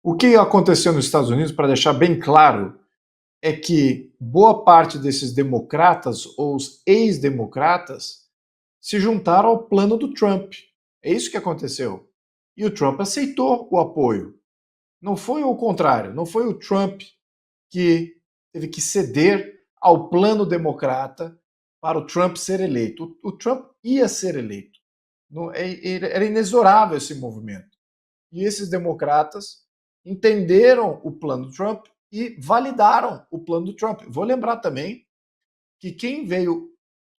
O que aconteceu nos Estados Unidos, para deixar bem claro, é que boa parte desses democratas ou os ex-democratas se juntaram ao plano do Trump. É isso que aconteceu. E o Trump aceitou o apoio. Não foi o contrário, não foi o Trump que teve que ceder ao plano democrata para o Trump ser eleito. O Trump ia ser eleito. Era inexorável esse movimento. E esses democratas entenderam o plano do Trump e validaram o plano do Trump. Vou lembrar também que quem veio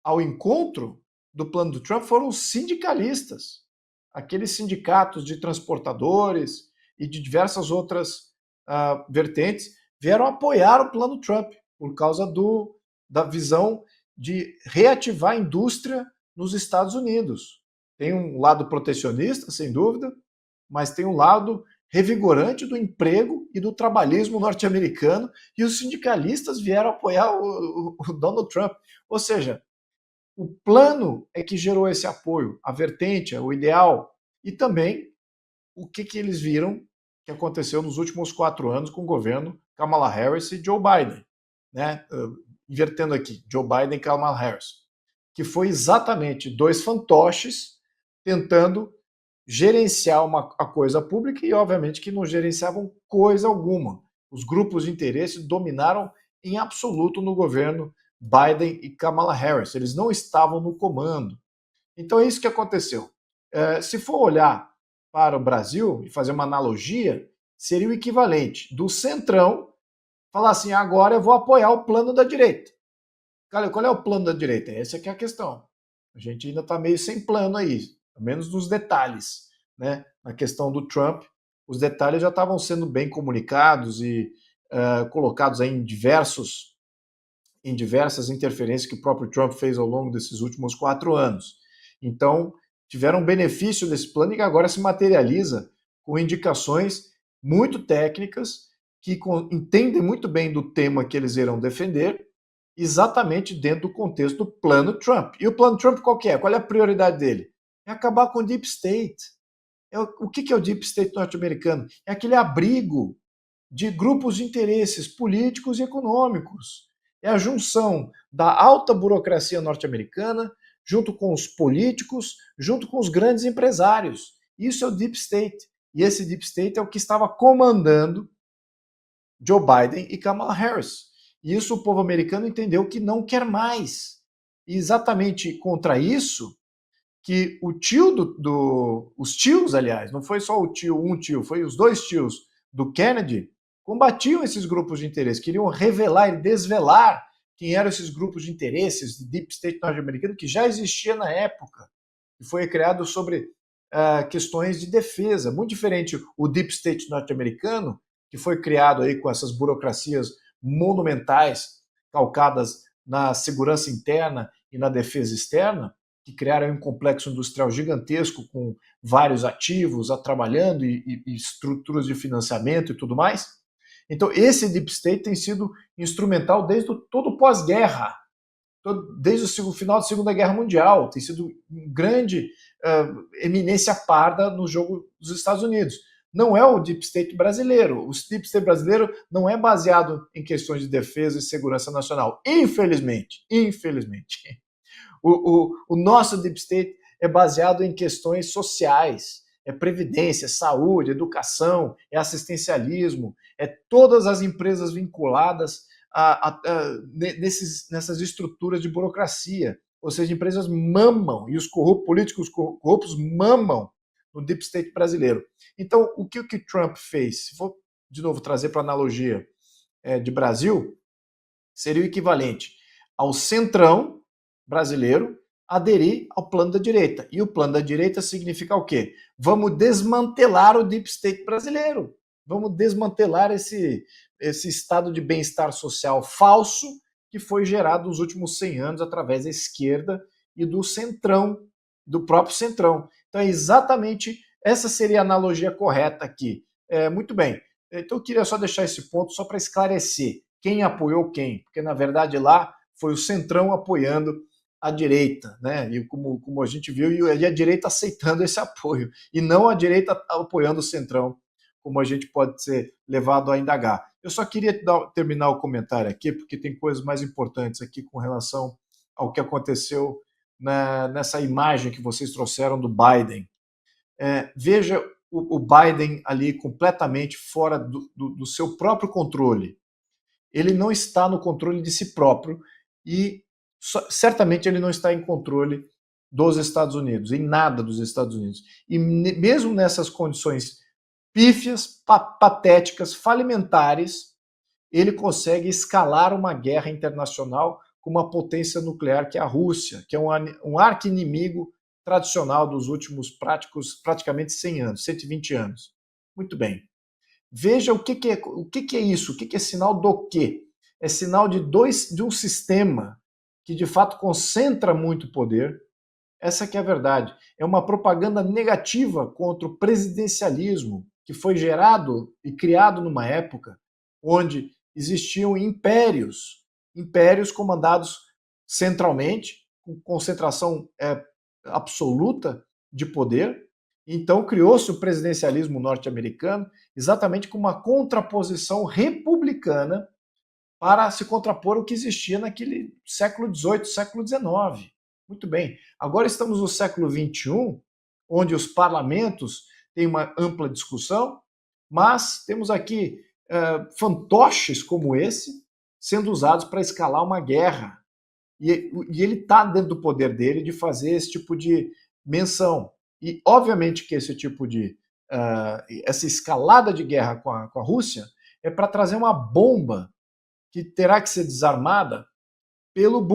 ao encontro do plano do Trump foram os sindicalistas, aqueles sindicatos de transportadores e de diversas outras vertentes vieram apoiar o plano Trump por causa da visão de reativar a indústria nos Estados Unidos. Tem um lado protecionista, sem dúvida, mas tem um lado revigorante do emprego e do trabalhismo norte-americano, e os sindicalistas vieram apoiar o Donald Trump. Ou seja, o plano é que gerou esse apoio, a vertente, o ideal, e também o que eles viram que aconteceu nos últimos 4 anos com o governo Kamala Harris e Joe Biden, né? Invertendo aqui, Joe Biden e Kamala Harris, que foi exatamente dois fantoches tentando gerenciar a coisa pública e, obviamente, que não gerenciavam coisa alguma. Os grupos de interesse dominaram em absoluto no governo Biden e Kamala Harris. Eles não estavam no comando. Então é isso que aconteceu. Se for olhar para o Brasil e fazer uma analogia, seria o equivalente do Centrão falar assim, agora eu vou apoiar o plano da direita. Cara, qual é o plano da direita? Essa que é a questão. A gente ainda está meio sem plano aí, pelo menos nos detalhes, né? Na questão do Trump, os detalhes já estavam sendo bem comunicados e colocados aí em diversas interferências que o próprio Trump fez ao longo desses últimos 4 anos. Então, tiveram benefício desse plano e que agora se materializa com indicações muito técnicas que entendem muito bem do tema que eles irão defender, exatamente dentro do contexto do plano Trump. E o plano Trump qual que é? Qual é a prioridade dele? É acabar com o Deep State. O que é o Deep State norte-americano? É aquele abrigo de grupos de interesses políticos e econômicos. É a junção da alta burocracia norte-americana junto com os políticos, junto com os grandes empresários. Isso é o Deep State. E esse Deep State é o que estava comandando Joe Biden e Kamala Harris. E isso o povo americano entendeu que não quer mais. E exatamente contra isso que o tio os tios, aliás, não foi só o tio, um tio, foi os dois tios do Kennedy, combatiam esses grupos de interesse, queriam revelar e desvelar quem eram esses grupos de interesses de Deep State norte-americano que já existia na época, e foi criado sobre questões de defesa. Muito diferente o Deep State norte-americano, que foi criado aí com essas burocracias monumentais, calcadas na segurança interna e na defesa externa, que criaram um complexo industrial gigantesco com vários ativos trabalhando e estruturas de financiamento e tudo mais. Então, esse Deep State tem sido instrumental desde todo o pós-guerra, desde o final da Segunda Guerra Mundial, tem sido uma grande eminência parda no jogo dos Estados Unidos. Não é o Deep State brasileiro. O Deep State brasileiro não é baseado em questões de defesa e segurança nacional. Infelizmente. O nosso Deep State é baseado em questões sociais, é previdência, saúde, educação, é assistencialismo, é todas as empresas vinculadas nessas estruturas de burocracia. Ou seja, empresas mamam, e os políticos corruptos mamam no Deep State brasileiro. Então, o que o Trump fez? Se for, de novo, trazer para a analogia de Brasil, seria o equivalente ao centrão brasileiro aderir ao plano da direita. E o plano da direita significa o quê? Vamos desmantelar o Deep State brasileiro. Vamos desmantelar esse estado de bem-estar social falso que foi gerado nos últimos 100 anos através da esquerda e do centrão, do próprio centrão. Então, é exatamente essa seria a analogia correta aqui. Muito bem. Então, eu queria só deixar esse ponto só para esclarecer quem apoiou quem, porque, na verdade, lá foi o centrão apoiando a direita, né? E como a gente viu, e a direita aceitando esse apoio, e não a direita apoiando o centrão, como a gente pode ser levado a indagar. Eu só queria terminar o comentário aqui, porque tem coisas mais importantes aqui com relação ao que aconteceu nessa imagem que vocês trouxeram do Biden. Veja o Biden ali completamente fora do seu próprio controle. Ele não está no controle de si próprio e certamente ele não está em controle dos Estados Unidos, em nada dos Estados Unidos. E mesmo nessas condições pífias, patéticas, falimentares, ele consegue escalar uma guerra internacional com uma potência nuclear que é a Rússia, que é um arqui-inimigo tradicional dos últimos praticamente 100 anos, 120 anos. Muito bem. Veja o que é isso, o que é sinal do quê? É sinal de um sistema que de fato concentra muito poder. Essa que é a verdade. É uma propaganda negativa contra o presidencialismo que foi gerado e criado numa época onde existiam impérios comandados centralmente, com concentração absoluta de poder. Então criou-se o presidencialismo norte-americano exatamente com uma contraposição republicana para se contrapor o que existia naquele século XVIII, século XIX. Muito bem. Agora estamos no século XXI, onde os parlamentos têm uma ampla discussão, mas temos aqui fantoches como esse sendo usados para escalar uma guerra. E ele está dentro do poder dele de fazer esse tipo de menção. E, obviamente, que esse tipo de essa escalada de guerra com a Rússia é para trazer uma bomba que terá que ser desarmada pelo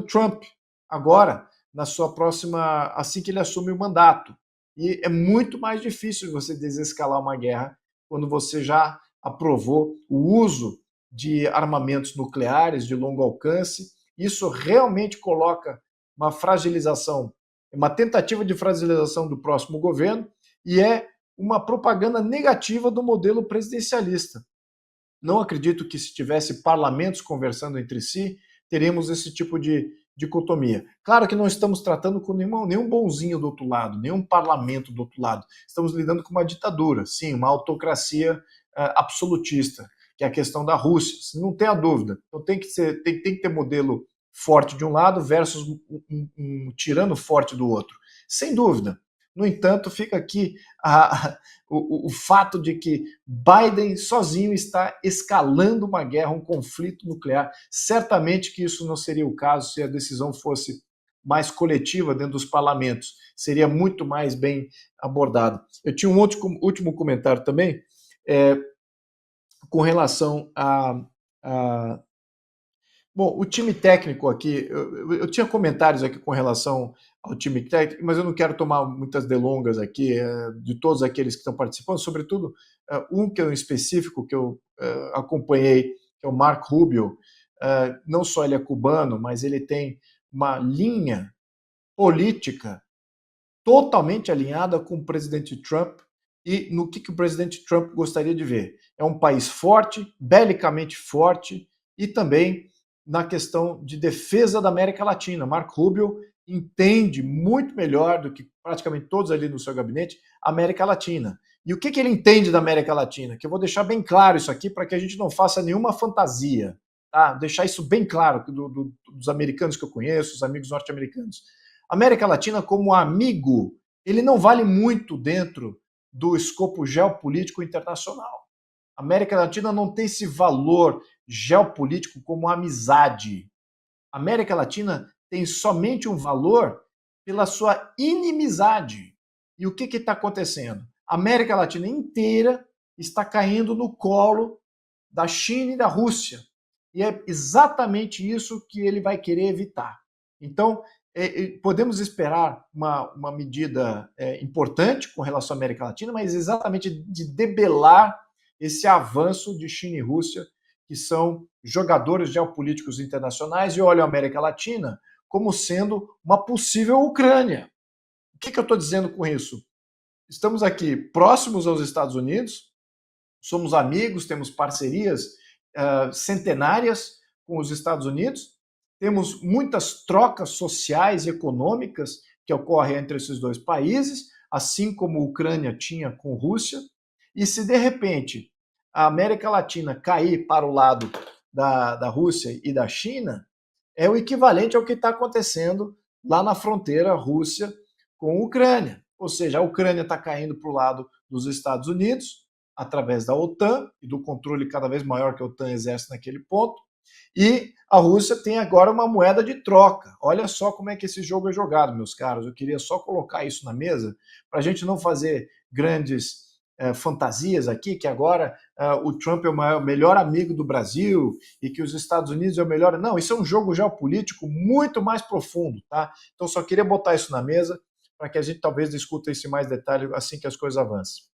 Trump, agora, na sua próxima, assim que ele assume o mandato. E é muito mais difícil você desescalar uma guerra quando você já aprovou o uso de armamentos nucleares de longo alcance. Isso realmente coloca uma fragilização, uma tentativa de fragilização do próximo governo e é uma propaganda negativa do modelo presidencialista. Não acredito que se tivesse parlamentos conversando entre si, teremos esse tipo de dicotomia. Claro que não estamos tratando com nenhum bonzinho do outro lado, nenhum parlamento do outro lado. Estamos lidando com uma ditadura, sim, uma autocracia absolutista, que é a questão da Rússia, não tenha dúvida. Então tem que ter modelo forte de um lado versus um tirano forte do outro. Sem dúvida. No entanto, fica aqui o fato de que Biden sozinho está escalando uma guerra, um conflito nuclear. Certamente que isso não seria o caso se a decisão fosse mais coletiva dentro dos parlamentos. Seria muito mais bem abordado. Eu tinha um último comentário também com relação Bom, o time técnico aqui, eu tinha comentários aqui com relação ao time técnico, mas eu não quero tomar muitas delongas aqui de todos aqueles que estão participando, sobretudo um que é um específico que eu acompanhei, que é o Mark Rubio. Não só ele é cubano, mas ele tem uma linha política totalmente alinhada com o presidente Trump e no que o presidente Trump gostaria de ver. É um país forte, belicamente forte e também na questão de defesa da América Latina. Marco Rubio entende muito melhor do que praticamente todos ali no seu gabinete a América Latina. E o que ele entende da América Latina? Que eu vou deixar bem claro isso aqui para que a gente não faça nenhuma fantasia. Tá? Deixar isso bem claro dos americanos que eu conheço, os amigos norte-americanos. América Latina como amigo, ele não vale muito dentro do escopo geopolítico internacional. A América Latina não tem esse valor geopolítico como amizade. A América Latina tem somente um valor pela sua inimizade. E o que está acontecendo? A América Latina inteira está caindo no colo da China e da Rússia. E é exatamente isso que ele vai querer evitar. Então, podemos esperar uma medida importante com relação à América Latina, mas exatamente de debelar esse avanço de China e Rússia, que são jogadores geopolíticos internacionais, e olham a América Latina como sendo uma possível Ucrânia. O que eu estou dizendo com isso? Estamos aqui próximos aos Estados Unidos, somos amigos, temos parcerias centenárias com os Estados Unidos, temos muitas trocas sociais e econômicas que ocorrem entre esses dois países, assim como a Ucrânia tinha com a Rússia, e se de repente a América Latina cair para o lado da Rússia e da China, é o equivalente ao que está acontecendo lá na fronteira Rússia com a Ucrânia. Ou seja, a Ucrânia está caindo para o lado dos Estados Unidos, através da OTAN e do controle cada vez maior que a OTAN exerce naquele ponto, e a Rússia tem agora uma moeda de troca. Olha só como é que esse jogo é jogado, meus caros. Eu queria só colocar isso na mesa para a gente não fazer grandes fantasias aqui, que agora o Trump é o melhor amigo do Brasil e que os Estados Unidos é o melhor. Não, isso é um jogo geopolítico muito mais profundo, tá? Então só queria botar isso na mesa para que a gente talvez discuta isso em mais detalhe assim que as coisas avancem.